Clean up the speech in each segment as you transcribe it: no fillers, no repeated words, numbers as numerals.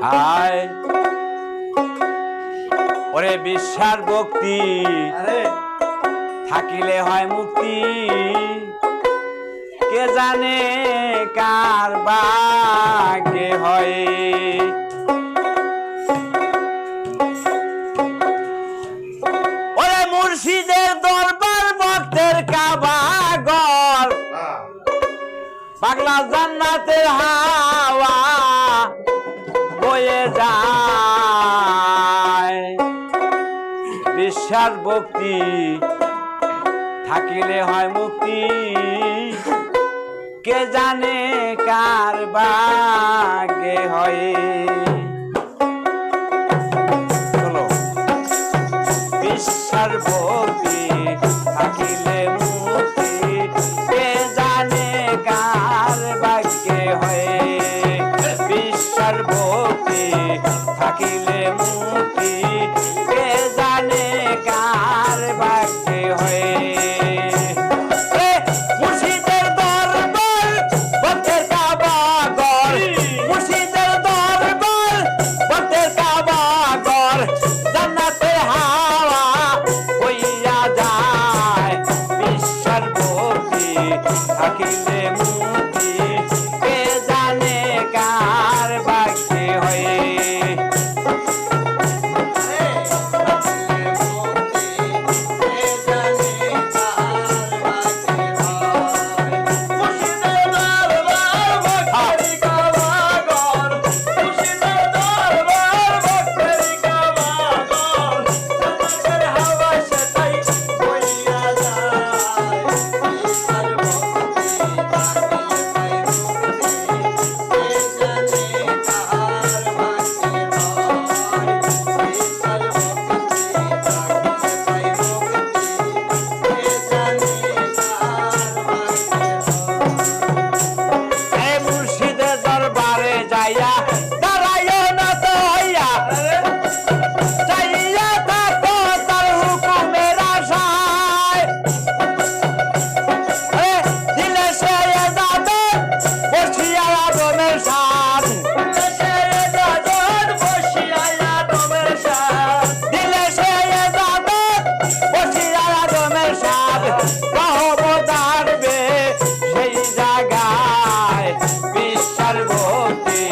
আয় ওরে বিশ্বাস ভক্তি থাকিলে হয় মুক্তি কে জানে কার ভাগ্যে হয় ওরে মুর্শিদের দরবার ভক্তের কাবাগর পাগলা জান্নাতের হাওয়া বয়ে যায় বিশ্বাস ভক্তি থাকিলে হয় মুক্তি কে জানে কার ভাগ্যে হয় চলো বিশ্বাস ভক্তি থাকিলে মুক্তি কে জানে কার ভাগ্যে হয় বিশ্বাস ভক্তি থাকিলে মুক্তি কে জানে কার ভাগ্যে হয় মুর্শিদের দরবার ভক্তের কাবাগর মুর্শিদের দরবার ভক্তের কাবাগর জান্নাতের হাওয়া বইয়া যায় বিশ্বাস ভক্তি থাকিলে মুক্তি কে জানে কার ভাগ্যে হয় বিশ্বাস ভক্তি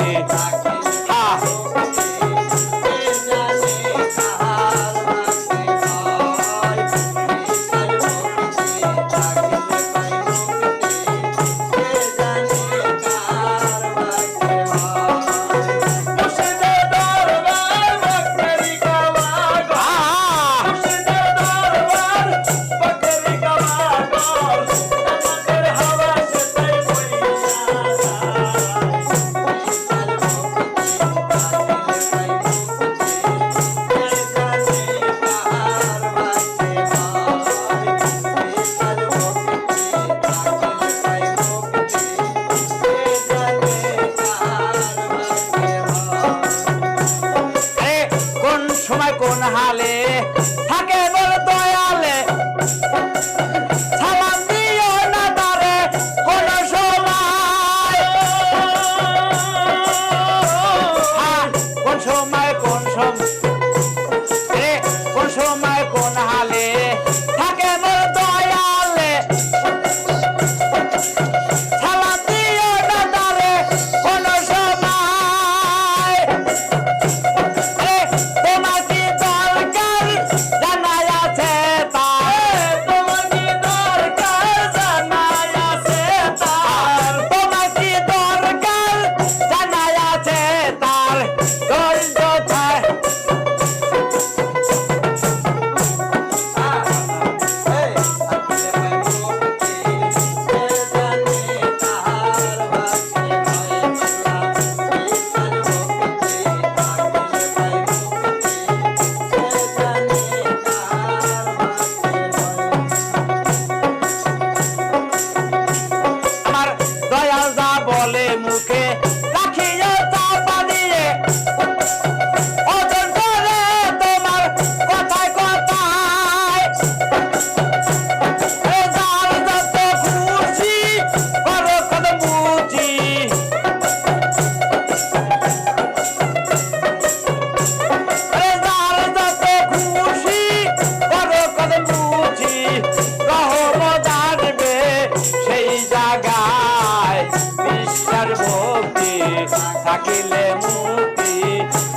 থাকিলে মুক্তি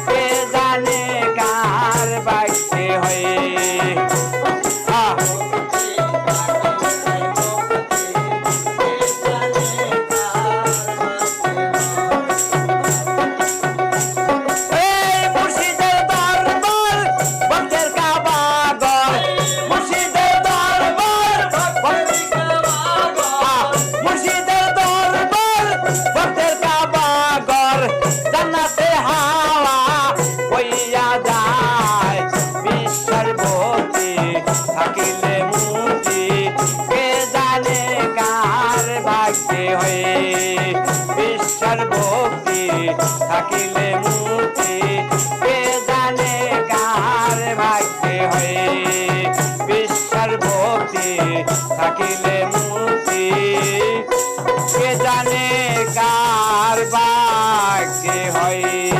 কে জানে কার ভাগ্যে হয় থাকিলে মুক্তি কে জানে কার ভাগ্যে হয় ঈশ্বর ভক্তি থাকিলে মুক্তি কে জানে কার ভাগ্যে হয় ঈশ্বর ভক্তি থাকিলে মুক্তি কে জানে কার ভাগ্যে হয়।